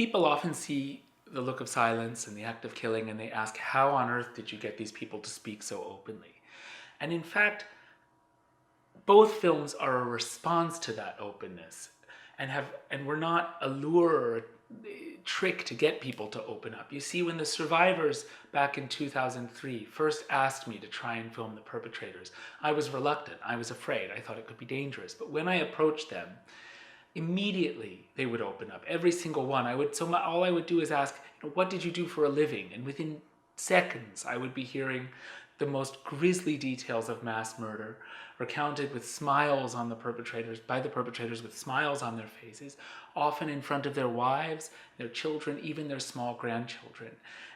People often see The Look of Silence and The Act of Killing and they ask, how on earth did you get these people to speak so openly? And in fact, both films are a response to that openness and were not a lure or a trick to get people to open up. You see, when the survivors back in 2003 first asked me to try and film the perpetrators, I was reluctant. I was afraid. I thought it could be dangerous. But when I approached them, immediately they would open up. Every single one. All I would do is ask, what did you do for a living? And within seconds, I would be hearing the most grisly details of mass murder, recounted with smiles on the perpetrators, by the perpetrators with smiles on their faces, often in front of their wives, their children, even their small grandchildren.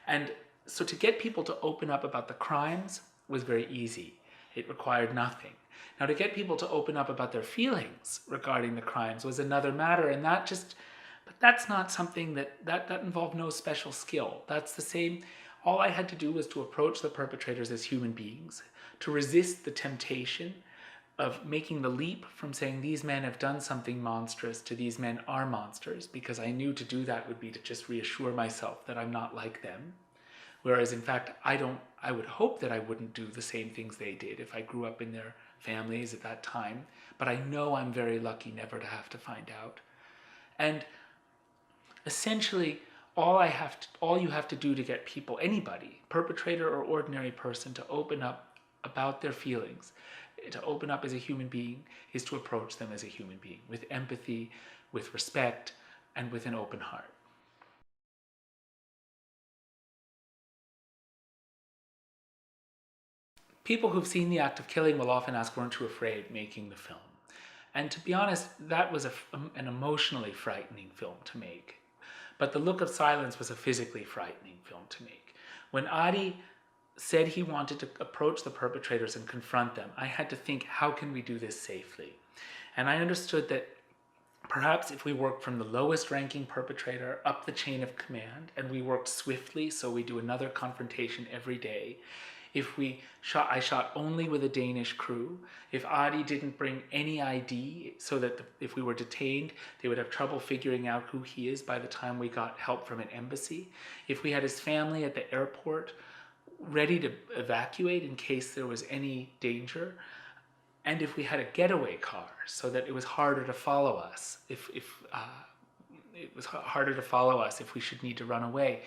And so to get people to open up about the crimes was very easy. It required nothing. Now, to get people to open up about their feelings regarding the crimes was another matter, and but that's not something that involved no special skill. That's the same. All I had to do was to approach the perpetrators as human beings, to resist the temptation of making the leap from saying these men have done something monstrous to these men are monsters, because I knew to do that would be to just reassure myself that I'm not like them. Whereas in fact, I would hope that I wouldn't do the same things they did if I grew up in their families at that time, but I know I'm very lucky never to have to find out. And essentially, all you have to do to get people, anybody, perpetrator or ordinary person, to open up about their feelings, to open up as a human being, is to approach them as a human being, with empathy, with respect, and with an open heart. People who've seen The Act of Killing will often ask, weren't you afraid making the film? And to be honest, that was an emotionally frightening film to make. But The Look of Silence was a physically frightening film to make. When Adi said he wanted to approach the perpetrators and confront them, I had to think, how can we do this safely? And I understood that perhaps if we worked from the lowest ranking perpetrator up the chain of command, and we worked swiftly, so we do another confrontation every day, I shot only with a Danish crew. If Adi didn't bring any ID, so that if we were detained, they would have trouble figuring out who he is by the time we got help from an embassy. If we had his family at the airport ready to evacuate in case there was any danger, and if we had a getaway car so that it was harder to follow us, if we should need to run away,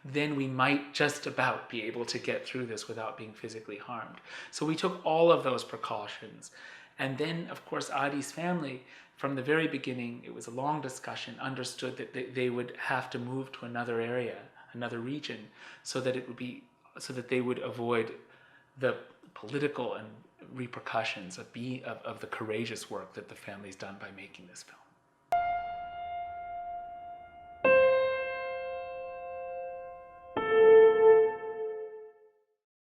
then we might just about be able to get through this without being physically harmed. So we took all of those precautions. And then, of course, Adi's family, from the very beginning, it was a long discussion, understood that they would have to move to another area, another region, so that they would avoid the political and repercussions of the courageous work that the family's done by making this film.